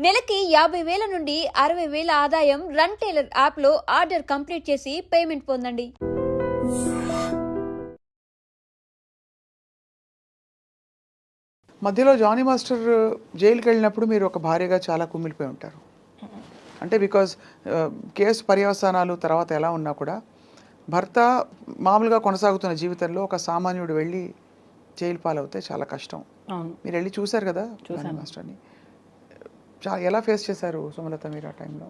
నెలకి 50,000 నుండి 60,000 ఆదాయం రన్ టైలర్ యాప్లో ఆర్డర్ కంప్లీట్ చేసి పేమెంట్ పొందండి. మధ్యలో జానీ మాస్టర్ జైలుకి వెళ్ళినప్పుడు మీరు ఒక భార్యగా చాలా కుమిలిపోయి ఉంటారు. అంటే బికాజ్ కేసు పర్యవసానాలు తర్వాత ఎలా ఉన్నా కూడా భర్త మామూలుగా కొనసాగుతున్న జీవితంలో ఒక సామాన్యుడు వెళ్ళి జైలు పాలవుతే చాలా కష్టం. మీరు వెళ్ళి చూశారు కదా జానీ మాస్టర్ని, ఎలా ఫేస్ చేశారు సుమలత మీరు ఆ టైంలో?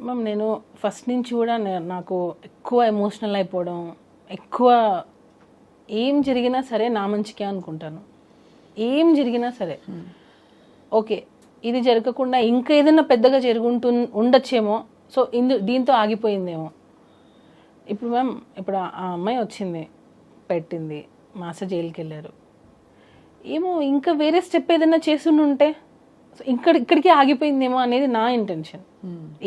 మ్యామ్ నేను ఫస్ట్ నుంచి కూడా నాకు ఎక్కువ ఎమోషనల్ అయిపోవడం, ఎక్కువ ఏం జరిగినా సరే నా మంచికే అనుకుంటాను. ఏం జరిగినా సరే ఓకే ఇది జరగకుండా ఇంకా ఏదైనా పెద్దగా ఉండొచ్చేమో, సో దీంతో ఆగిపోయిందేమో. ఇప్పుడు మ్యామ్ ఇప్పుడు ఆ అమ్మాయి వచ్చింది, పెట్టింది, మాస్టర్ జైలుకి వెళ్ళారు, ఏమో ఇంకా వేరే స్టెప్ ఏదైనా చేస్తుంటే ఇక్కడికి ఆగిపోయిందేమో అనేది నా ఇంటెన్షన్.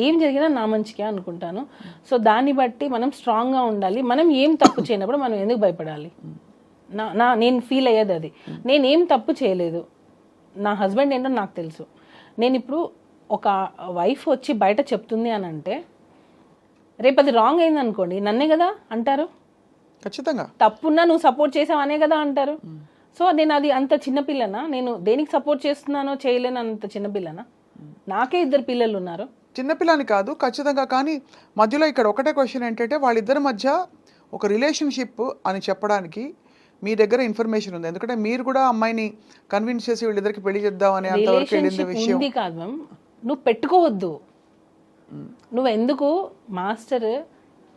ఏం జరిగినా నా మంచికే అనుకుంటాను. సో దాన్ని బట్టి మనం స్ట్రాంగ్గా ఉండాలి. మనం ఏం తప్పు చేయనప్పుడు మనం ఎందుకు భయపడాలి? నేను ఫీల్ అయ్యేది అది. నేనేం తప్పు చేయలేదు, నా హస్బెండ్ ఏంటో నాకు తెలుసు. నేను ఇప్పుడు ఒక వైఫ్ వచ్చి బయట చెప్తుంది అని అంటే రేపు అది రాంగ్ అయింది అనుకోండి, నన్నే కదా అంటారు. ఖచ్చితంగా తప్పున్నా నువ్వు సపోర్ట్ చేసావు అనే కదా అంటారు. సో నేను అది అంత చిన్నపిల్లనా? నేను దేనికి సపోర్ట్ చేస్తున్నానో చేయలేను అంత చిన్నపిల్లనా? నాకే 2 పిల్లలు ఉన్నారు. చిన్నపిల్లని కాదు ఖచ్చితంగా, కానీ మధ్యలో ఇక్కడ ఒకటే క్వశ్చన్ ఏంటంటే వాళ్ళిద్దరి మధ్య ఒక రిలేషన్షిప్ అని చెప్పడానికి మీ దగ్గర ఇన్ఫర్మేషన్ ఉంది. ఎందుకంటే మీరు కూడా అమ్మాయిని కన్విన్స్ చేసి వీళ్ళిద్దరికి పెళ్లి చేద్దాం అనే అంతవరకు వెళ్ళింది విషయం ఉంది కాదు మ్యామ్. నువ్వు పెట్టుకోవద్దు. నువ్వు ఎందుకు మాస్టర్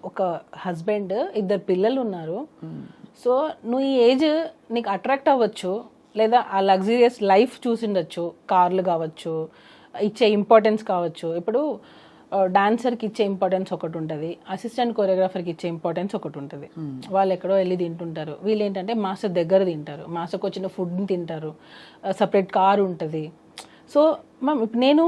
ఒక హస్బెండ్ 2 పిల్లలు ఉన్నారు. సో నువ్వు ఈ ఏజ్ నీకు అట్రాక్ట్ అవ్వచ్చు, లేదా ఆ లగ్జరియస్ లైఫ్ చూసిండొచ్చు, కార్లు కావచ్చు, ఇచ్చే ఇంపార్టెన్స్ కావచ్చు. ఇప్పుడు డాన్సర్కి ఇచ్చే ఇంపార్టెన్స్ ఒకటి ఉంటుంది, అసిస్టెంట్ కొరియోగ్రాఫర్కి ఇచ్చే ఇంపార్టెన్స్ ఒకటి ఉంటుంది. వాళ్ళు ఎక్కడో వెళ్ళి తింటుంటారు, వీళ్ళు ఏంటంటే మాస్టర్ దగ్గర తింటారు, మాస్టర్కి వచ్చిన ఫుడ్ని తింటారు, సపరేట్ కారు ఉంటుంది. సో మ్యామ్ ఇప్పుడు నేను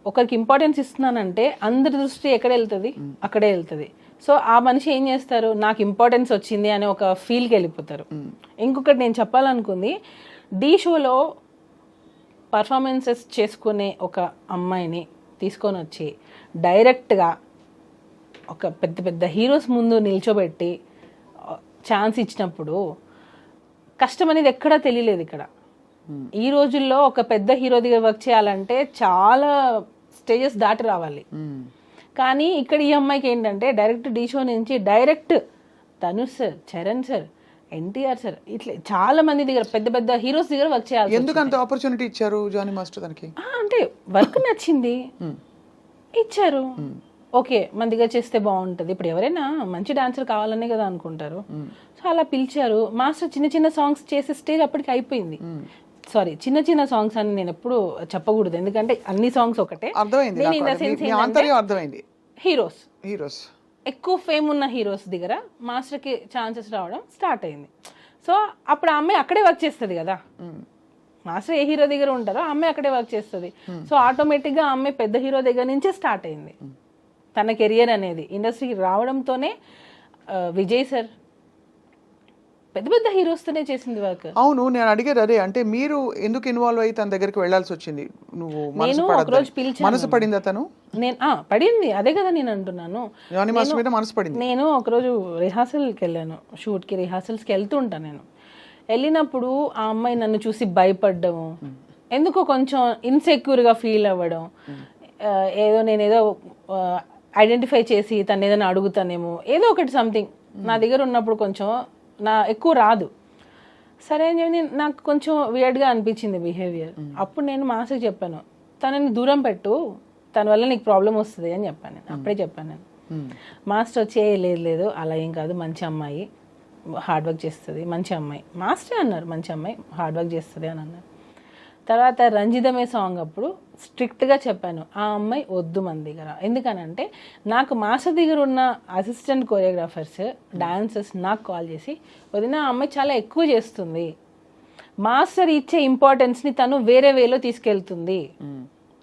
ఒకరికి ఇంపార్టెన్స్ ఇస్తున్నానంటే అందరి దృష్టి ఎక్కడ వెళ్తుంది? అక్కడే వెళ్తుంది. సో ఆ మనిషి ఏం చేస్తారు, నాకు ఇంపార్టెన్స్ వచ్చింది అనే ఒక ఫీల్కి వెళ్ళిపోతారు. ఇంకొకటి నేను చెప్పాలనుకుంది, డీ షోలో పర్ఫార్మెన్సెస్ చేసుకునే ఒక అమ్మాయిని తీసుకొని వచ్చి డైరెక్ట్గా ఒక పెద్ద పెద్ద హీరోస్ ముందు నిల్చోబెట్టి ఛాన్స్ ఇచ్చినప్పుడు కష్టం అనేది ఎక్కడా తెలియలేదు. ఇక్కడ ఈ రోజుల్లో ఒక పెద్ద హీరో దగ్గర వర్క్ చేయాలంటే చాలా స్టేజెస్ దాటి రావాలి. కానీ ఇక్కడ ఈ అమ్మాయికి ఏంటంటే డైరెక్ట్ డీ షో నుంచి direct Dhanush sir, Charan sir, NTR sir, ఇట్లా చాలా మంది దగ్గర పెద్ద పెద్ద హీరోస్ దగ్గర వర్క్ చేయాలి. ఎందుకు అంత ఆపర్చునిటీ ఇచ్చారు జానీ మాస్టర్ దానికి? అంటే వర్క్ నచ్చింది, ఇచ్చారు. ఓకే మన దగ్గర చేస్తే బాగుంటుంది. ఇప్పుడు ఎవరైనా మంచి డాన్సర్ కావాలనే కదా అనుకుంటారు. సో అలా పిలిచారు. మాస్టర్ చిన్న చిన్న సాంగ్స్ చేసే స్టేజ్ అప్పటికి అయిపోయింది. సారీ, చిన్న చిన్న సాంగ్స్ అని నేను ఎప్పుడు చెప్పకూడదు, ఎందుకంటే అన్ని సాంగ్స్ ఒకటే. అర్థమైంది. హీరోస్ ఎక్కువ ఫేమ్ ఉన్న హీరోస్ దగ్గర మాస్టర్కి ఛాన్సెస్ రావడం స్టార్ట్ అయింది. సో అప్పుడు ఆ అమ్మాయి అక్కడే వర్క్ చేస్తుంది కదా. మాస్టర్ ఏ హీరో దగ్గర ఉంటారో ఆ అమ్మాయి అక్కడే వర్క్ చేస్తుంది. సో ఆటోమేటిక్గా ఆ అమ్మాయి పెద్ద హీరో దగ్గర నుంచే స్టార్ట్ అయింది తన కెరియర్ అనేది. ఇండస్ట్రీకి రావడంతోనే విజయ్ సార్ పెద్ద పెద్ద హీరోస్తోనే చేసింది వర్క్. అవును, నేను అడిగేది అదే. అంటే మీరు ఎందుకు ఇన్వాల్వ్ అయ్యి తన దగ్గరికి వెళ్ళాల్సి వచ్చింది? నువ్వు నేను ఒకరోజు పిలిచాను. మనసు పడిందా తను? నేను పడింది, అదే కదా నేను అంటున్నాను. నేను ఒకరోజు రిహార్సల్కి వెళ్ళాను, షూట్కి రిహార్సల్స్కి వెళ్తూ ఉంటాను. నేను వెళ్ళినప్పుడు ఆ అమ్మాయి నన్ను చూసి భయపడ్డము, ఎందుకో కొంచెం ఇన్సెక్యూర్గా ఫీల్ అవ్వడం, నేనేదో ఐడెంటిఫై చేసి తను ఏదైనా అడుగుతానేమో, ఏదో ఒకటి సంథింగ్ నా దగ్గర ఉన్నప్పుడు కొంచెం ఎక్కువ రాదు. సరే అని చెప్పి నాకు కొంచెం వియర్డ్గా అనిపించింది బిహేవియర్. అప్పుడు నేను మాస్టర్కి చెప్పాను, తనని దూరం పెట్టు, తన వల్ల నీకు ప్రాబ్లం వస్తుంది అని చెప్పాను. నేను అప్పుడే చెప్పాను. నేను మాస్టర్ వచ్చి లేదు అలా ఏం కాదు, మంచి అమ్మాయి, హార్డ్ వర్క్ చేస్తుంది, మంచి అమ్మాయి. మాస్టర్ అన్నారు మంచి అమ్మాయి, హార్డ్ వర్క్ చేస్తుంది అని అన్నారు. తర్వాత రంజితమే సాంగ్ అప్పుడు స్ట్రిక్ట్గా చెప్పాను, ఆ అమ్మాయి వద్దు మన దగ్గర. ఎందుకనంటే నాకు మాస్టర్ దగ్గర ఉన్న అసిస్టెంట్ కొరియోగ్రాఫర్స్, డాన్సర్స్ నాకు కాల్ చేసి, వదిన ఆ అమ్మాయి చాలా ఎక్కువ చేస్తుంది, మాస్టర్ ఇచ్చే ఇంపార్టెన్స్ని తను వేరే వేలో తీసుకెళ్తుంది,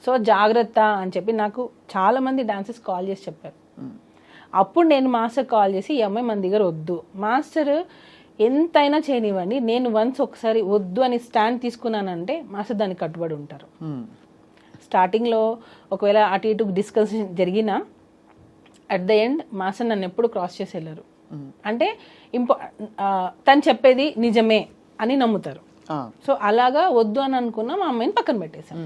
సో జాగ్రత్త అని చెప్పి నాకు చాలామంది డాన్సర్స్ కాల్ చేసి చెప్పారు. అప్పుడు నేను మాస్టర్ కాల్ చేసి, ఈ అమ్మాయి మన దగ్గర వద్దు, మాస్టర్ ఎంతైనా చేయనివ్వండి, నేను ఒకసారి వద్దు అని స్టాండ్ తీసుకున్నానంటే మాస్టర్ దానికి కట్టుబడి ఉంటారు. స్టార్టింగ్లో ఒకవేళ అటు ఇటు డిస్కషన్ జరిగినా అట్ ద ఎండ్ మాస్టర్ నన్ను ఎప్పుడు క్రాస్ చేసి వెళ్ళారు. అంటే తను చెప్పేది నిజమే అని నమ్ముతారు. సో అలాగా వద్దు అని అనుకున్నా మా అమ్మాయిని పక్కన పెట్టేశాం.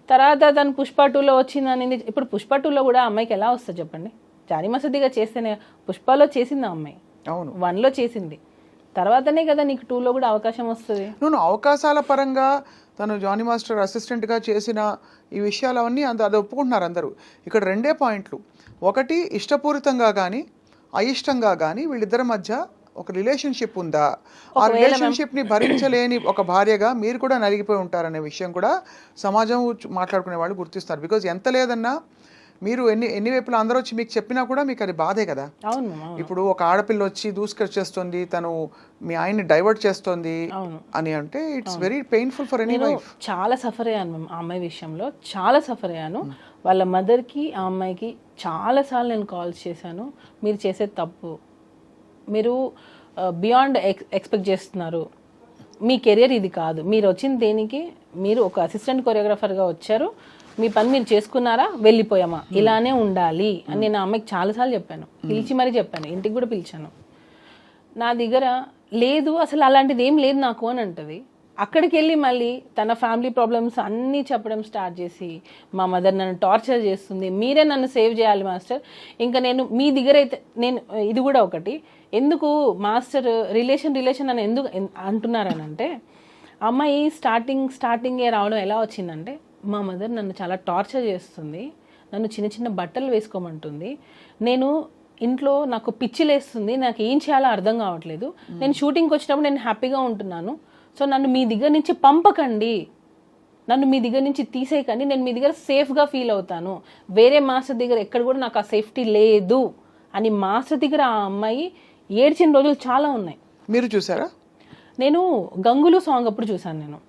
తర్వాత తను పుష్ప 2లో వచ్చింది అనేది. ఇప్పుడు పుష్ప 2లో కూడా అమ్మాయికి ఎలా వస్తుంది చెప్పండి? జానీ మసదిగా చేస్తేనే పుష్పలో చేసింది ఆ అమ్మాయి, అవును 1లో చేసింది, తర్వాతనే కదా నీకు 2లో కూడా అవకాశం వస్తుంది. నువ్వు అవకాశాల పరంగా తను జానీ మాస్టర్ అసిస్టెంట్గా చేసిన ఈ విషయాలు అవన్నీ అది ఒప్పుకుంటున్నారు అందరూ. ఇక్కడ 2 పాయింట్లు. ఒకటి, ఇష్టపూరితంగా కానీ అయిష్టంగా కానీ వీళ్ళిద్దరి మధ్య ఒక రిలేషన్షిప్ ఉందా? ఆ రిలేషన్షిప్ని భరించలేని ఒక భార్యగా మీరు కూడా నలిగిపోయి ఉంటారనే విషయం కూడా సమాజం మాట్లాడుకునే వాళ్ళు గుర్తిస్తారు. బికాజ్ ఎంత లేదన్నా మీరు ఎన్ని వైపులా అందరూ వచ్చి మీకు చెప్పినా కూడా మీకు అది బాధే కదా. ఇప్పుడు ఒక ఆడపిల్ల వచ్చి దూసుకొచ్చేస్తుంది, తను మీ ఆయన్ని డైవర్ట్ చేస్తుంది అని అంటే it's very painful for any wife. చాలా సఫర్ అయ్యాను మ్యామ్ ఆ అమ్మాయి విషయంలో, చాలా సఫర్ అయ్యాను. వాళ్ళ మదర్కి ఆ అమ్మాయికి చాలాసార్లు నేను కాల్స్ చేశాను. మీరు చేసేది తప్పు, మీరు బియాండ్ ఎక్స్పెక్ట్ చేస్తున్నారు, మీ కెరియర్ ఇది కాదు, మీరు వచ్చింది దేనికి? మీరు ఒక అసిస్టెంట్ కొరియోగ్రాఫర్గా వచ్చారు, మీ పని మీరు చేసుకున్నారా, వెళ్ళిపోయామా, ఇలానే ఉండాలి అని నేను ఆ అమ్మాయికి చాలాసార్లు చెప్పాను. పిలిచి మరీ చెప్పాను, ఇంటికి కూడా పిలిచాను. నా దగ్గర లేదు అసలు అలాంటిది ఏం లేదు నాకు అని అంటది. అక్కడికి వెళ్ళి మళ్ళీ తన ఫ్యామిలీ ప్రాబ్లమ్స్ అన్నీ చెప్పడం స్టార్ట్ చేసి మా మదర్ నన్ను టార్చర్ చేస్తుంది, మీరే నన్ను సేవ్ చేయాలి మాస్టర్. ఇంకా నేను మీ దగ్గర అయితే నేను ఇది కూడా ఒకటి, ఎందుకు మాస్టర్ రిలేషన్ అని ఎందుకు అంటున్నారనంటే, అమ్మాయి స్టార్టింగే రావడం ఎలా వచ్చిందంటే, మా మదర్ నన్ను చాలా టార్చర్ చేస్తుంది, నన్ను చిన్న చిన్న బట్టలు వేసుకోమంటుంది, నేను ఇంట్లో నాకు పిచ్చిలేస్తుంది, నాకు ఏం చేయాలో అర్థం కావట్లేదు, నేను షూటింగ్కి వచ్చినప్పుడు నేను హ్యాపీగా ఉంటున్నాను, సో నన్ను మీ దగ్గర నుంచి పంపకండి, నన్ను మీ దగ్గర నుంచి తీసేయకండి, నేను మీ దగ్గర సేఫ్గా ఫీల్ అవుతాను, వేరే మాస్టర్ దగ్గర ఎక్కడ కూడా నాకు ఆ సేఫ్టీ లేదు అని మాస్టర్ దగ్గర ఆ అమ్మాయి ఏడ్చిన రోజులు చాలా ఉన్నాయి. మీరు చూసారా? నేను గంగులు సాంగ్ అప్పుడు చూసాను. నేను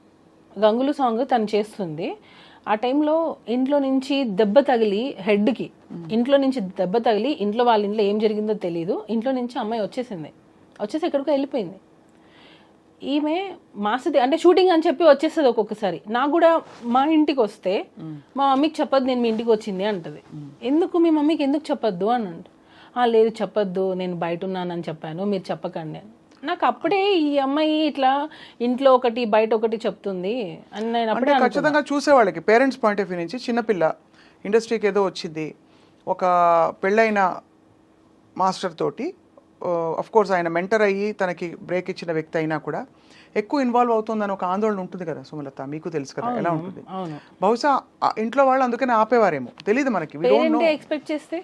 గంగులు సాంగ్ తను చేస్తుంది, ఆ టైంలో ఇంట్లో నుంచి దెబ్బ తగిలి హెడ్కి, ఇంట్లో నుంచి దెబ్బ తగిలి ఇంట్లో వాళ్ళ ఇంట్లో ఏం జరిగిందో తెలియదు, ఇంట్లో నుంచి అమ్మాయి వచ్చేసి ఎక్కడికో వెళ్ళిపోయింది. ఈమె మాస్టర్ అంటే షూటింగ్ అని చెప్పి వచ్చేస్తుంది ఒక్కొక్కసారి. నాకు కూడా మా ఇంటికి వస్తే మా మమ్మీకి చెప్పొద్దు నేను మీ ఇంటికి వచ్చింది అంటది. ఎందుకు మీ మమ్మీకి ఎందుకు చెప్పొద్దు అని అంట. లేదు చెప్పొద్దు, నేను బయట ఉన్నానని చెప్పాను, మీరు చెప్పకండి. నాకు అప్పుడే ఈ అమ్మాయి ఇట్లా ఇంట్లో ఒకటి బయట ఒకటి చెప్తుంది అని నేను అప్పుడే ఖచ్చితంగా చూసేవాళ్ళకి పేరెంట్స్ పాయింట్ ఆఫ్ వ్యూ నుంచి చిన్నపిల్ల ఇండస్ట్రీకి ఏదో వచ్చింది, ఒక పెళ్ళైన మాస్టర్ తోటి అఫ్ కోర్స్ ఆయన మెంటర్ అయ్యి తనకి బ్రేక్ ఇచ్చిన వ్యక్తి అయినా కూడా ఎక్కువ ఇన్వాల్వ్ అవుతుందని ఒక ఆందోళన ఉంటుంది కదా సుమలత, మీకు తెలుసు కదా ఎలా ఉంటుంది. బహుశా ఇంట్లో వాళ్ళు అందుకనే ఆపేవారేమో, తెలియదు మనకి. ఎక్స్పెక్ట్ చేస్తే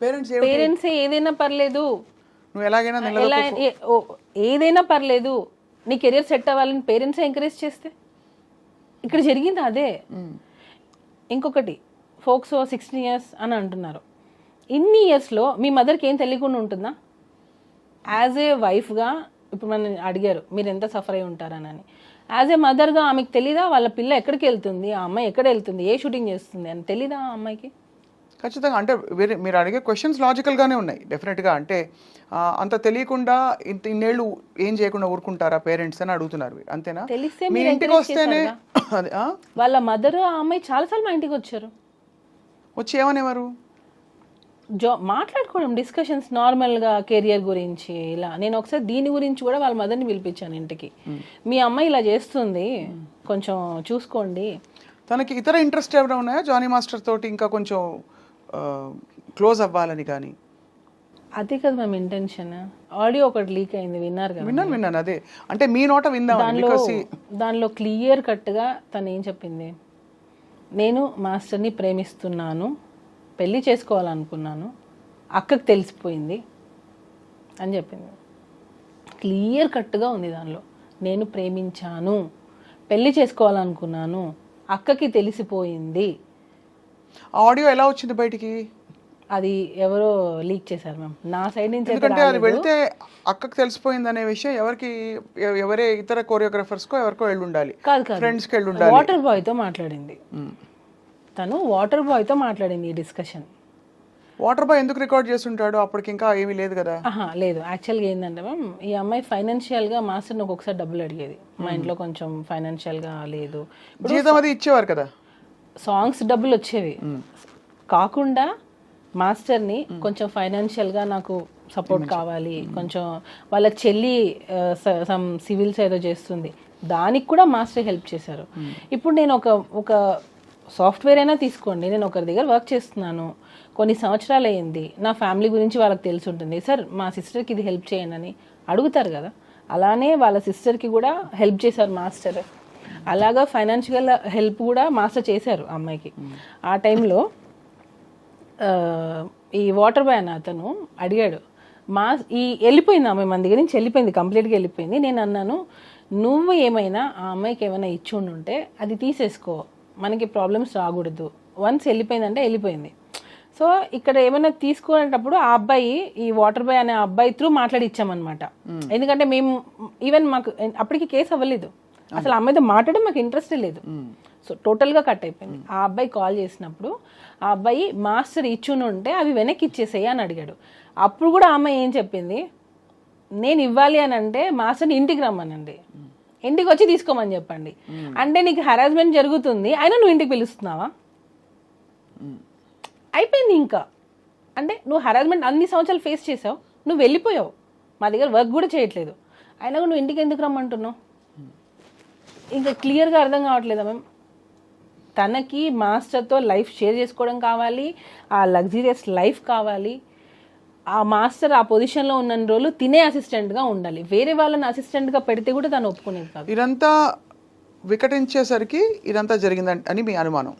పేరెంట్స్ ఏదైనా పర్లేదు, నువ్వు ఎలాగైనా ఏదైనా పర్లేదు, నీ కెరియర్ సెట్ అవ్వాలని పేరెంట్స్ ఎంకరేజ్ చేస్తే ఇక్కడ జరిగింది అదే. ఇంకొకటి ఫోక్సో 16 years అని అంటున్నారు. ఇన్ని ఇయర్స్లో మీ మదర్కి ఏం తెలియకుండా ఉంటుందా? యాజ్ ఏ వైఫ్గా ఇప్పుడు మనం అడిగారు మీరు ఎంత సఫర్ అయి ఉంటారనని, యాజ్ ఏ మదర్గా ఆమెకు తెలీదా వాళ్ళ పిల్ల ఎక్కడికి వెళ్తుంది, ఆ అమ్మాయి ఎక్కడ వెళ్తుంది, ఏ షూటింగ్ చేస్తుంది అని తెలీదా ఆ అమ్మాయికి? ఖచ్చితంగా. అంటే మీరు అడిగే క్వశ్చన్స్ లాజికల్గానే ఉన్నాయి డెఫినెట్గా. అంటే అంత తెలియకుండా ఇన్నేళ్ళు ఏం చేయకుండా ఊరుకుంటారా పేరెంట్స్ అని అడుగుతున్నారు, అంతేనా? తెలిస్తే మీ ఇంటికి వస్తేనే వాళ్ళ మదర్ ఆ అమ్మాయి చాలాసార్లు మా ఇంటికి వచ్చారు, వచ్చి ఏమనేవారు, మాట్లాడుకోవడం, డిస్కషన్స్ నార్మల్గా కెరియర్ గురించి ఇలా. నేను ఒకసారి దీని గురించి కూడా వాళ్ళ మదర్ని పిలిపించాను ఇంటికి, మీ అమ్మాయి ఇలా చేస్తుంది కొంచెం చూసుకోండి. తనకి ఇతర ఇంట్రెస్ట్ ఏమైనా ఉన్నాయా జానీ మాస్టర్ తోటి ఇంకా కొంచెం క్లోజ్ అవ్వాలని? కానీ అదే కదా మేము ఇంటెన్షన్. ఆడియో ఒకటి లీక్ అయింది, విన్నారు కదా? విన్నాను. అదే అంటే మీ నోట విందాం. దానిలో క్లియర్ కట్గా తను ఏం చెప్పింది, నేను మాస్టర్ని ప్రేమిస్తున్నాను, పెళ్ళి చేసుకోవాలనుకున్నాను, అక్కకి తెలిసిపోయింది అని చెప్పింది. క్లియర్ కట్గా ఉంది దానిలో, నేను ప్రేమించాను, పెళ్ళి చేసుకోవాలనుకున్నాను, అక్కకి తెలిసిపోయింది. ఆడియో ఎలా వచ్చింది బయటికి? అది ఎవరో లీక్ చేశారు మ్యామ్, నా సైడ్ నుంచి. ఎందుకంటే అది వెళ్తే అక్కకి తెలిసిపోయింది అనే విషయం ఎవరే ఇతర కొరియోగ్రాఫర్స్కో ఎవరికో వెళ్ళి ఉండాలి, ఫ్రెండ్స్కి వెళ్ళి ఉండాలి. వాటర్ బాయ్తో మాట్లాడింది తను, వాటర్ బాయ్తో మాట్లాడింది ఈ డిస్కషన్. వాటర్ బాయ్ ఎందుకు రికార్డ్ చేస్తుంటాడు? అప్పటికి ఇంకా ఏమీ లేదు కదా. లేదు, యాక్చువల్గా ఏంటంటే మ్యామ్ ఈ అమ్మాయి ఫైనాన్షియల్గా మాస్టర్ని ఒక్కొక్కసారి డబ్బులు అడిగేది, మా ఇంట్లో కొంచెం ఫైనాన్షియల్గా లేదు, జీతం అది ఇచ్చేవారు కదా. సాంగ్స్ డబ్బులు వచ్చేవి కాకుండా మాస్టర్ని కొంచెం ఫైనాన్షియల్గా నాకు సపోర్ట్ కావాలి, కొంచెం వాళ్ళ చెల్లి సమ్ సివిల్స్ ఏదో చేస్తుంది, దానికి కూడా మాస్టర్ హెల్ప్ చేశారు. ఇప్పుడు నేను ఒక సాఫ్ట్వేర్ అయినా తీసుకోండి, నేను ఒకరి దగ్గర వర్క్ చేస్తున్నాను, కొన్ని సంవత్సరాలు అయ్యింది, నా ఫ్యామిలీ గురించి వాళ్ళకి తెలిసి ఉంటుంది, సార్ మా సిస్టర్కి ఇది హెల్ప్ చేయండి అని అడుగుతారు కదా. అలానే వాళ్ళ సిస్టర్కి కూడా హెల్ప్ చేశారు మాస్టర్. అలాగా ఫైనాన్షియల్ హెల్ప్ కూడా మాస్టర్ చేశారు అమ్మాయికి. ఆ టైంలో ఈ వాటర్ బాయ్ అన్న అతను అడిగాడు, వెళ్ళిపోయింది ఆమె మన దగ్గర నుంచి, వెళ్ళిపోయింది, కంప్లీట్గా వెళ్ళిపోయింది. నేను అన్నాను, నువ్వు ఏమైనా ఆ అమ్మాయికి ఏమైనా ఇచ్చి ఉంటే అది తీసేసుకో, మనకి ప్రాబ్లమ్స్ రాకూడదు, వన్స్ వెళ్ళిపోయిందంటే వెళ్ళిపోయింది. సో ఇక్కడ ఏమైనా తీసుకునేటప్పుడు ఆ అబ్బాయి, ఈ వాటర్ బాయ్ అనే అబ్బాయి త్రూ మాట్లాడి ఇచ్చామన్నమాట. ఎందుకంటే మేము ఈవెన్ మాకు అప్పటికి కేసు అవ్వలేదు, అసలు అమ్మాయితో మాట్లాడడం మాకు ఇంట్రెస్టే లేదు. సో టోటల్గా కట్ అయిపోయింది. ఆ అబ్బాయి కాల్ చేసినప్పుడు ఆ అబ్బాయి మాస్టర్ ఇచ్చుని ఉంటే అవి వెనక్కి ఇచ్చేసేయి అని అడిగాడు. అప్పుడు కూడా ఆ అమ్మాయి ఏం చెప్పింది, నేను ఇవ్వాలి అని అంటే మాస్టర్ని ఇంటికి రమ్మనండి, ఇంటికి వచ్చి తీసుకోమని చెప్పండి. అంటే నీకు హెరాస్మెంట్ జరుగుతుంది, అయినా నువ్వు ఇంటికి పిలుస్తున్నావా? అయిపోయింది ఇంకా. అంటే నువ్వు హెరాస్మెంట్ అన్ని సంవత్సరాలు ఫేస్ చేసావు, నువ్వు వెళ్ళిపోయావు, మా దగ్గర వర్క్ కూడా చేయట్లేదు, అయినా నువ్వు ఇంటికి ఎందుకు రమ్మంటున్నావు? ఇంకా క్లియర్గా అర్థం కావట్లేదా మ్యామ్? తనకి మాస్టర్తో లైఫ్ షేర్ చేసుకోవడం కావాలి, ఆ లగ్జరియస్ లైఫ్ కావాలి. ఆ మాస్టర్ ఆ పొజిషన్లో ఉన్న రోజులు తినే అసిస్టెంట్గా ఉండాలి, వేరే వాళ్ళని అసిస్టెంట్గా పెడితే కూడా తను ఒప్పుకునేది కాదు. ఇదంతా వికటించేసరికి ఇదంతా జరిగిందని అని మీ అనుమానం?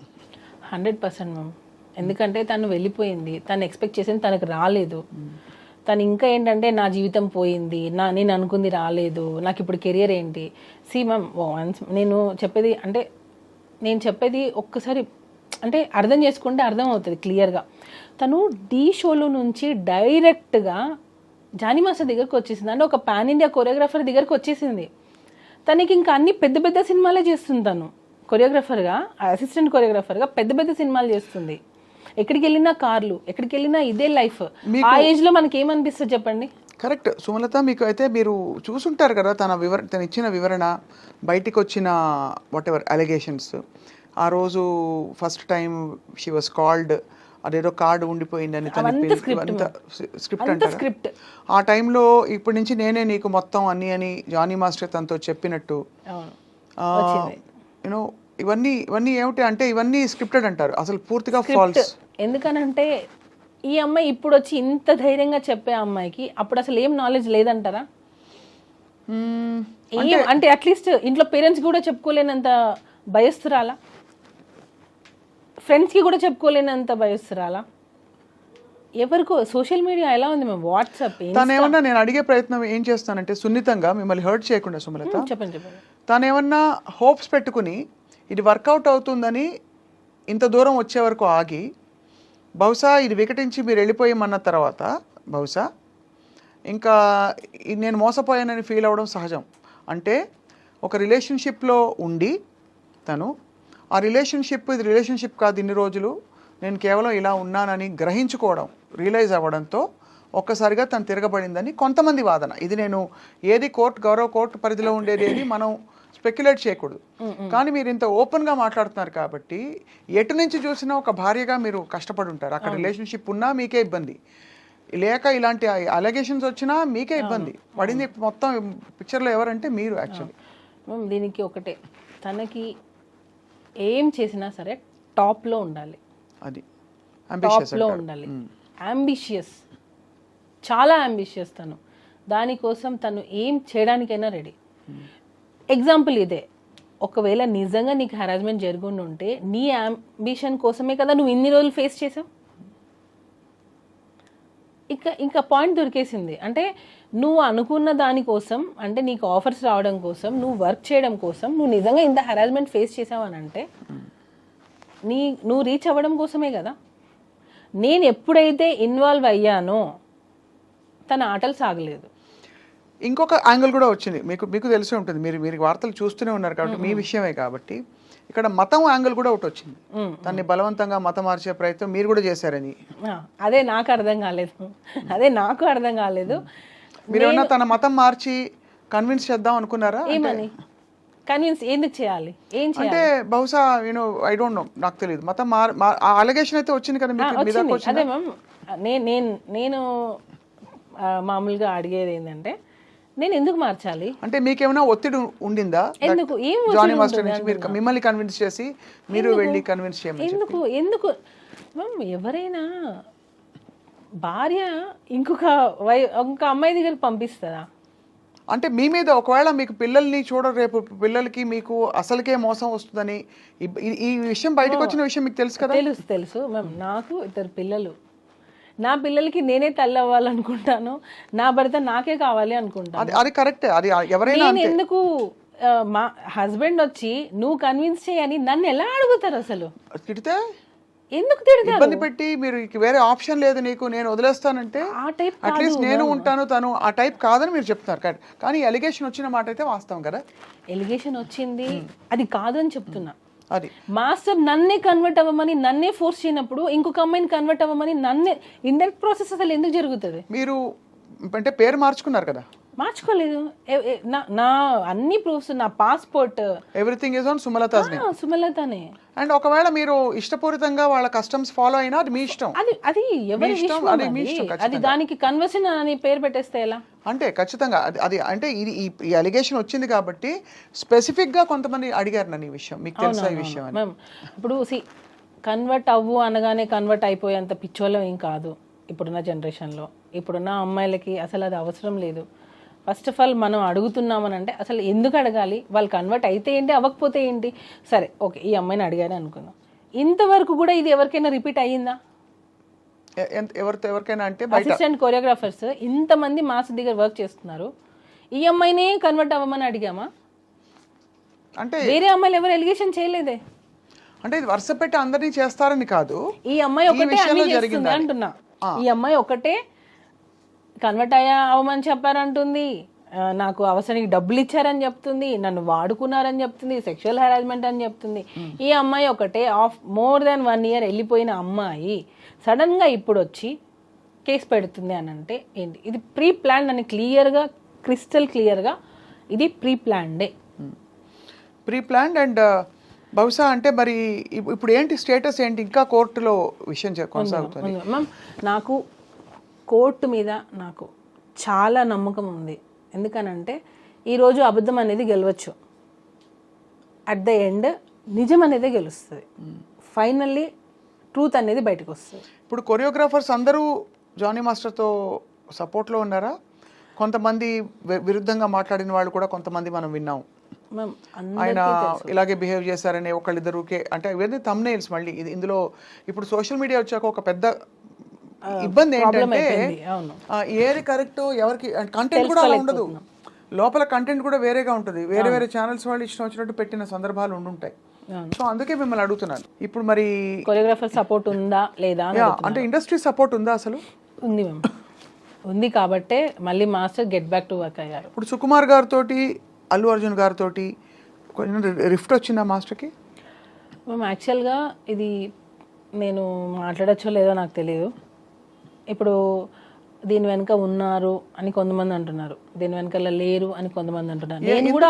100% మ్యామ్. ఎందుకంటే తను వెళ్ళిపోయింది, తను ఎక్స్పెక్ట్ చేసింది తనకు రాలేదు. తను ఇంకా ఏంటంటే నా జీవితం పోయింది, నేను అనుకుంది రాలేదు, నాకు ఇప్పుడు కెరియర్ ఏంటి? మ్యామ్, నేను చెప్పేది ఒక్కసారి అంటే అర్థం చేసుకుంటే అర్థం అవుతుంది క్లియర్గా. తను ఢీ షోలో నుంచి డైరెక్ట్గా జానీ మాస్టర్ దగ్గరకు వచ్చేసింది, అంటే ఒక పాన్ ఇండియా కొరియోగ్రాఫర్ దగ్గరకు వచ్చేసింది. తనకి ఇంకా అన్ని పెద్ద పెద్ద సినిమాలే చేస్తుంది, తను కొరియోగ్రాఫర్గా, అసిస్టెంట్ కొరియోగ్రాఫర్గా పెద్ద పెద్ద సినిమాలు చేస్తుంది. ఎక్కడికి వెళ్ళినా కార్లు, ఎక్కడికి వెళ్ళినా ఇదే లైఫ్. ఆ ఏజ్లో మనకి ఏమనిపిస్తుంది చెప్పండి? కరెక్ట్ సుమలత, మీకు అయితే మీరు చూసుంటారు కదా తను ఇచ్చిన వివరణ, బయటికి వచ్చిన వాట్ ఎవర్ అలిగేషన్స్. ఆ రోజు first time she was called, అదేదో కార్డు ఉండిపోయిందని స్క్రిప్ట్ అంటారు. ఆ టైంలో ఇప్పటి నుంచి నేనే నీకు మొత్తం అన్ని అని జానీ మాస్టర్ తనతో చెప్పినట్టు, యూనో ఇవన్నీ ఏమిటి అంటే ఇవన్నీ స్క్రిప్టెడ్ అంటారు, అసలు పూర్తిగా ఫాల్స్. ఎందుకనంటే ఈ అమ్మాయి ఇప్పుడు వచ్చి ఇంత ధైర్యంగా చెప్పే అమ్మాయికి అప్పుడు అసలు ఏం నాలెడ్జ్ లేదంటారా? అంటే అట్లీస్ట్ ఇంట్లో పేరెంట్స్ కూడా చెప్పుకోలేనంత భయస్తురాలా, ఫ్రెండ్స్కి కూడా చెప్పుకోలేనంత భయస్తురాలా? ఎవరికో సోషల్ మీడియా ఎలా ఉంది మేము, వాట్సాప్. తనేమన్నా, నేను అడిగే ప్రయత్నం ఏం చేస్తానంటే సున్నితంగా మిమ్మల్ని హర్ట్ చేయకుండా సుమలత, చెప్పండి. తనేమన్నా హోప్స్ పెట్టుకుని ఇది వర్కౌట్ అవుతుందని ఇంత దూరం వచ్చే వరకు ఆగి, బహుశా ఇది వికటించి మీరు వెళ్ళిపోయామన్న తర్వాత బహుశా ఇంకా నేను మోసపోయానని ఫీల్ అవ్వడం సహజం. అంటే ఒక రిలేషన్షిప్లో ఉండి తను ఆ ఇది రిలేషన్షిప్ కాదు, ఇన్ని రోజులు నేను కేవలం ఇలా ఉన్నానని గ్రహించుకోవడం, రియలైజ్ అవ్వడంతో ఒక్కసారిగా తను తిరగబడిందని కొంతమంది వాదన. ఇది నేను ఏది గౌరవ కోర్టు పరిధిలో ఉండేది ఏది మనం స్పెక్యులేట్ చేయకూడదు. కానీ మీరు ఇంత ఓపెన్గా మాట్లాడుతున్నారు కాబట్టి ఎటు నుంచి చూసినా ఒక భార్యగా మీరు కష్టపడి ఉంటారు. అక్కడ రిలేషన్షిప్ ఉన్నా మీకే ఇబ్బంది, లేక ఇలాంటి అలిగేషన్స్ వచ్చినా మీకే ఇబ్బంది పడింది. మొత్తం పిక్చర్లో ఎవరంటే మీరు. యాక్చువల్లీ దీనికి ఒకటే, తనకి ఏం చేసినా సరే టాప్లో ఉండాలి, అది టాప్లో ఉండాలి. అంబిషియస్, చాలా అంబిషియస్ తను. దానికోసం తను ఏం చేయడానికైనా రెడీ. ఎగ్జాంపుల్ ఇదే, ఒకవేళ నిజంగా నీకు హెరాస్మెంట్ జరుగుండి ఉంటే నీ అంబిషన్ కోసమే కదా నువ్వు ఇన్ని రోజులు ఫేస్ చేసావు. ఇంకా పాయింట్ దొరికేసింది. అంటే నువ్వు అనుకున్న దానికోసం, అంటే నీకు ఆఫర్స్ రావడం కోసం, నువ్వు వర్క్ చేయడం కోసం నువ్వు నిజంగా ఇంత హెరాస్మెంట్ ఫేస్ చేసావు అని అంటే నువ్వు రీచ్ అవ్వడం కోసమే కదా. నేను ఎప్పుడైతే ఇన్వాల్వ్ అయ్యానో తన ఆటలు సాగలేదు. ఇంకొక యాంగిల్ కూడా వచ్చింది, మీకు తెలిసే ఉంటుంది, మీరు వార్తలు చూస్తూనే ఉన్నారు కాబట్టి మీ విషయమే కాబట్టి. ఇక్కడ మతం యాంగిల్ కూడా ఒకటి వచ్చింది, దాన్ని బలవంతంగా మతం మార్చే ప్రయత్నం మీరు కూడా చేశారని. అదే నాకు అర్థం కాలేదు. మీరు ఏమన్నా తన మతం మార్చి కన్విన్స్ చేద్దాం అనుకున్నారా? ఏమని కన్విన్స్ ఎందుకు చేయాలి, ఏం చేయాలి? అంటే బహుశా యూనో ఐ డోంట్ నో, నాకు తెలియదు. మొత్తం ఆ అలిగేషన్ అయితే వచ్చింది కదా మీకు, మీ దాకా అదే మ్యామ్, నేను మామూలుగా అడిగేది ఏంటంటే నేను ఎందుకు మార్చాలి అంటే మీకేమైనా ఒత్తిడి ఉండిందా? ఎందుకు ఏం జానీ మాస్టర్ నుంచి మీరు మిమ్మల్ని కన్విన్స్ చేసి మీరు వెళ్ళి కన్విన్స్ చేయమని ఎందుకు మ్యామ్, ఎవరైనా భార్య ఇంకొక అమ్మాయి దగ్గరికి పంపిస్తుందా? అంటే మీ మీద ఒకవేళ మీకు పిల్లల్ని రేపు పిల్లలకి మీకు అసలుకే మోసం వస్తుందని ఈ విషయం బయటకు వచ్చిన విషయం మీకు తెలుసు కదా? తెలుసు మ్యామ్. నాకు 2 పిల్లలు, నా పిల్లలకి నేనే తల్లి అవ్వాలనుకుంటాను, నా భర్త నాకే కావాలి అనుకుంటాను. అది కరెక్ట్. అది ఎవరైనా నేను ఎందుకు మా హస్బెండ్ వచ్చి నువ్వు కన్విన్స్ చేయని నన్ను ఎలా అడుగుతారు అసలు? తిడితే ఎందుకు తిడతారు? ఇబ్బంది పెట్టి మీరు వేరే ఆప్షన్ లేదు నీకు, నేను వదిలేస్తానంటే ఆ టైప్ అట్లీస్ట్ నేను ఉంటాను, తను ఆ టైప్ కాదని మీరు చెప్తున్నారు కదా. కానీ ఎలిగేషన్ వచ్చిన మాట అయితే వాస్తవం కదా. ఎలిగేషన్ వచ్చింది, అది కాదని చెప్తున్నా. అది మాస్టర్ నన్నే కన్వర్ట్ అవ్వమని నన్నే ఫోర్స్ చేయనప్పుడు ఇంకొక అమ్మాయిని కన్వర్ట్ అవ్వమని నన్నే ఇండైరెక్ట్ ప్రాసెస్ అసలు ఎందుకు జరుగుతుంది? మీరు అంటే పేరు మార్చుకున్నారు కదా? మార్చుకోలేదు. నా అన్ని ప్రూఫ్స్, నా passport, everything is on Sumalatha's name. సుమలతనే. అండ్ ఒకవేళ మీరు ఇష్టపూరితంగా వాళ్ళ కస్టమ్స్ ఫాలో అయినా అది మీ ఇష్టం. అది ఎవరి ఇష్టం, అది మీ ఇష్టం. అది దానికి కన్వర్షన్ అని పేరు పెట్టేస్తే ఎలా? అంటే ఖచ్చితంగా అది అంటే ఇది ఈ అలిగేషన్ వచ్చింది కాబట్టి స్పెసిఫిక్ గా కొంతమంది అడిగారు నన్ను ఈ విషయం, మీకు తెలుసా ఈ విషయం అని. మ్యామ్, ఇప్పుడు కన్వర్ట్ అవ్వు అనగానే కన్వర్ట్ అయిపోయేంత పిచ్చోళ్ళం ఏం కాదు ఇప్పుడున్న జనరేషన్లో. ఇప్పుడున్న అమ్మాయిలకి అసలు అది అవసరం లేదు. ఫస్ట్ ఆఫ్ ఆల్ మనం అడుగుతున్నామని అంటే అసలు ఎందుకు అడగాలి? వాళ్ళు కన్వర్ట్ అయితే ఏంటి, అవ్వకపోతే ఏంటి? సరే ఓకే, ఈ అమ్మాయిని అడిగారు అనుకుందాం. ఇంతవరకు కూడా ఇది ఎవరికైనా రిపీట్ అయ్యిందా? ఎవరికైనా అంటే అసిస్టెంట్ కొరియోగ్రాఫర్స్ ఇంతమంది మాస్ దగ్గర వర్క్ చేస్తున్నారు, ఈ అమ్మాయినే కన్వర్ట్ అవ్వమని అడిగామా? అంటే వేరే అమ్మాయిలు ఎవరు ఎలిగేషన్ చేయలేదే. అంటే ఇది వరుస పెట్టి అందరినీ చేస్తారని కాదు, ఈ అమ్మాయి ఒకటే అన్ని చేస్తుంది అంటున్నా. ఈ అమ్మాయి ఒకటే కన్వర్ట్ అవ్వమని చెప్పారంటుంది, నాకు అవసరానికి డబ్బులు ఇచ్చారని చెప్తుంది, నన్ను వాడుకున్నారని చెప్తుంది, సెక్షువల్ హెరాస్మెంట్ అని చెప్తుంది. ఈ అమ్మాయి ఒకటే మోర్ దాన్ 1 year వెళ్ళిపోయిన అమ్మాయి సడన్ గా ఇప్పుడు వచ్చి కేసు పెడుతుంది అని అంటే ఏంటి? ఇది ప్రీ ప్లాన్ అని క్లియర్గా, క్రిస్టల్ క్లియర్గా ఇది ప్రీ ప్లాన్డే. అండ్ బహుశా అంటే మరి ఇప్పుడు ఏంటి స్టేటస్ ఏంటి? ఇంకా కోర్టులో విషయం కొనసాగుతుంది మ్యామ్. నాకు కోర్టు మీద నాకు చాలా నమ్మకం ఉంది. ఎందుకనంటే ఈరోజు అబద్ధం అనేది గెలవచ్చు, అట్ ద ఎండ్ నిజం అనేది గెలుస్తుంది. ఫైనల్లీ ట్రూత్ అనేది బయటకు వస్తుంది. ఇప్పుడు కొరియోగ్రాఫర్స్ అందరూ జానీ మాస్టర్తో సపోర్ట్లో ఉన్నారా? కొంతమంది విరుద్ధంగా మాట్లాడిన వాళ్ళు కూడా కొంతమంది మనం విన్నాం. ఆయన ఇలాగే బిహేవ్ చేశారని ఒకళ్ళిద్దరుకే, అంటే ఇవన్నీ థంబ్నెయిల్స్. మళ్ళీ ఇందులో ఇప్పుడు సోషల్ మీడియా వచ్చాక ఒక పెద్ద ఇబ్బంది ఏంటంటే ఏది కరెక్ట్ ఎవరికి కంటెంట్ కూడా అలా ఉండదు, లోపల కంటెంట్ కూడా వేరేగా ఉంటుంది. వేరే ఛానల్స్ వాళ్ళు ఇష్టం వచ్చినట్టు పెట్టిన సందర్భాలు ఉండుంటాయి. సో అందుకే మిమ్మల్ని అడుగుతున్నాను. ఇప్పుడు మరి కొరియోగ్రాఫర్ సపోర్ట్ ఉందా లేదా అంటే ఇండస్ట్రీ సపోర్ట్ ఉందా? అసలు ఉంది మ్యామ్, ఉంది. కాబట్టే మళ్ళీ master get back to work అయ్యారు. ఇప్పుడు సుకుమార్ గారితో, అల్లు అర్జున్ గారితో కొంచెం రిఫ్ట్ వచ్చిందా మాస్టర్కి? మ్యామ్ యాక్చువల్గా ఇది నేను మాట్లాడచ్చో లేదో నాకు తెలియదు. ఇప్పుడు దీని వెనక ఉన్నారు అని కొంతమంది అంటున్నారు, దీని వెనకాల లేరు అని కొంతమంది అంటున్నారు. నేను కూడా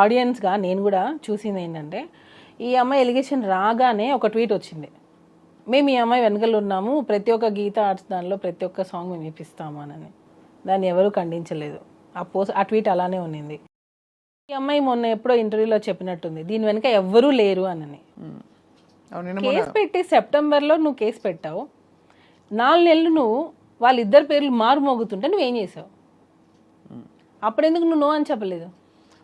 ఆడియన్స్గా నేను కూడా చూసింది ఏంటంటే, ఈ అమ్మాయి ఎలిగేషన్ రాగానే ఒక ట్వీట్ వచ్చింది, మేము ఈ అమ్మాయి వెనకాల ఉన్నాము, ప్రతి ఒక్క గీత ఆర్ట్స్ దానిలో ప్రతి ఒక్క సాంగ్ మేము ఇప్పిస్తాము అని. దాన్ని ఎవరూ ఖండించలేదు. ఆ ట్వీట్ అలానే ఉన్నింది. ఈ అమ్మాయి మొన్న ఎప్పుడో ఇంటర్వ్యూలో చెప్పినట్టుంది, దీని వెనక ఎవ్వరూ లేరు అని. కేసు పెట్టి సెప్టెంబర్లో నువ్వు కేసు పెట్టావు, 4 నెలలు నువ్వు వాళ్ళిద్దరు పేర్లు మారుమోగుతుంటే నువ్వేం చేసావు? అప్పుడు ఎందుకు నువ్వు నో అని చెప్పలేదు?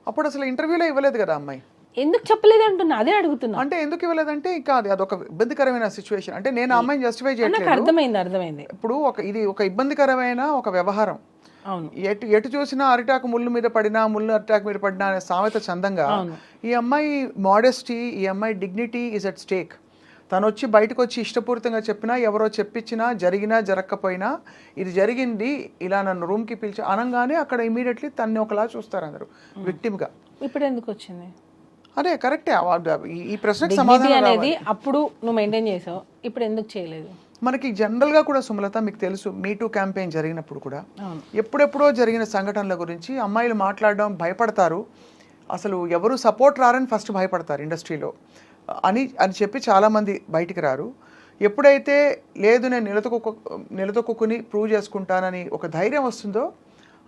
అప్పుడు అసలు ఇంటర్వ్యూలో ఇవ్వలేదు కదా అమ్మాయి. ఎందుకు చెప్పలేదు అంటున్నా, అదే అడుగుతున్నా. అంటే ఎందుకు ఇవ్వలేదంటే ఇంకా అదొక ఇబ్బందికరమైన సిచ్యువేషన్. అంటే నేను అమ్మాయిని జస్టిఫై చేయట్లేదు, అర్థమైంది. ఇప్పుడు ఇది ఒక ఇబ్బందికరమైన ఒక వ్యవహారం. అవును, ఎటు చూసినా అరిటాకు ముళ్ళు మీద పడినా, ముళ్ళు అరిటాకు మీద పడినా అనే సామెత చందంగా ఈ అమ్మాయి మోడెస్టీ, ఈ అమ్మాయి డిగ్నిటీ ఈజ్ అట్ స్టేక్. తను వచ్చి బయటకు వచ్చి ఇష్టపూరితంగా చెప్పినా, ఎవరో చెప్పించినా, జరిగినా జరగకపోయినా ఇది జరిగింది, ఇలా నన్ను రూమ్కి పిలిచి అనగానే అక్కడ ఇమీడియట్లీ తన్ని ఒకలా చూస్తారు అందరూ విక్టిమ్గా. ఇప్పుడు ఎందుకు వచ్చింది? అదే కరెక్టే. ఈ ప్రశ్నకు సమాధానం అనేది అప్పుడు నువ్వు మెయింటైన్ చేసావు, ఇప్పుడు ఎందుకు చేయలేదు? మనకి జనరల్గా కూడా సుమలత మీకు తెలుసు, మీటూ క్యాంపెయిన్ జరిగినప్పుడు కూడా ఎప్పుడెప్పుడో జరిగిన సంఘటనల గురించి అమ్మాయిలు మాట్లాడడం భయపడతారు. అసలు ఎవరు సపోర్ట్ రారని ఫస్ట్ భయపడతారు ఇండస్ట్రీలో అని చెప్పి చాలామంది బయటికి రారు. ఎప్పుడైతే లేదు నేను నిలదొక్కుని ప్రూవ్ చేసుకుంటానని ఒక ధైర్యం వస్తుందో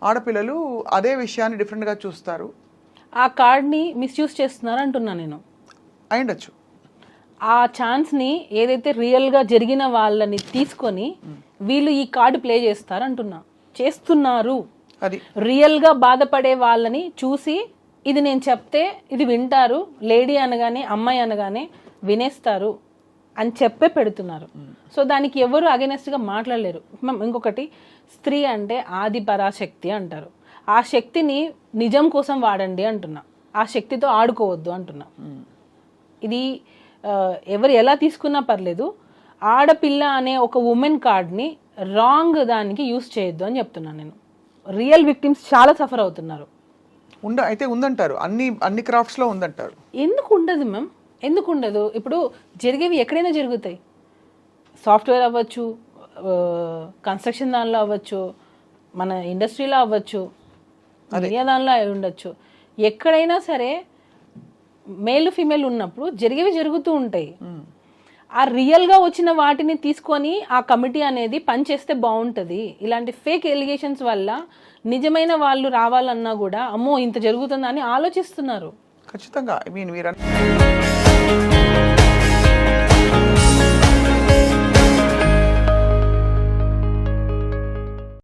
ఆడపిల్లలు అదే విషయాన్ని డిఫరెంట్గా చూస్తారు. ఆ కార్డ్ని మిస్యూజ్ చేస్తున్నారు అంటున్నా నేను. అయిండొచ్చు. ఆ ఛాన్స్ని ఏదైతే రియల్గా జరిగిన వాళ్ళని తీసుకొని వీళ్ళు ఈ కార్డు ప్లే చేస్తారు అంటున్నా. చేస్తున్నారు. అది రియల్గా బాధపడే వాళ్ళని చూసి ఇది నేను చెప్తే ఇది వింటారు, లేడీ అనగానే అమ్మాయి అనగానే వినేస్తారు అని చెప్పే పెడుతున్నారు. సో దానికి ఎవరు అగెనెస్ట్గా మాట్లాడలేరు. ఇంకొకటి, స్త్రీ అంటే ఆది పరాశక్తి అంటారు. ఆ శక్తిని నిజం కోసం వాడండి అంటున్నా. ఆ శక్తితో ఆడుకోవద్దు అంటున్నా. ఇది ఎవరు ఎలా తీసుకున్నా పర్లేదు. ఆడపిల్ల అనే ఒక ఉమెన్ కార్డ్ని రాంగ్ దానికి యూస్ చేయొద్దు అని చెప్తున్నాను నేను. రియల్ విక్టిమ్స్ చాలా సఫర్ అవుతున్నారు. అయితే ఉందంటారు, అన్ని క్రాఫ్ట్స్లో ఉందంటారు. ఎందుకు ఉండదు మ్యామ్? ఎందుకు ఉండదు? ఇప్పుడు జరిగేవి ఎక్కడైనా జరుగుతాయి. సాఫ్ట్వేర్ అవ్వచ్చు, కన్స్ట్రక్షన్ దానిలో అవ్వచ్చు, మన ఇండస్ట్రీలో అవ్వచ్చు, మీడియా దానిలో అయి ఉండొచ్చు. ఎక్కడైనా సరే మేల్ ఫీమేల్ ఉన్నప్పుడు జరిగేవి జరుగుతూ ఉంటాయి. ఆ రియల్గా వచ్చిన వాటిని తీసుకొని ఆ కమిటీ అనేది పనిచేస్తే బాగుంటుంది. ఇలాంటి ఫేక్ ఎలిగేషన్స్ వల్ల నిజమైన వాళ్ళు రావాలన్నా కూడా అమ్మో ఇంత జరుగుతుందని ఆలోచిస్తున్నారు. ఖచ్చితంగా. I mean,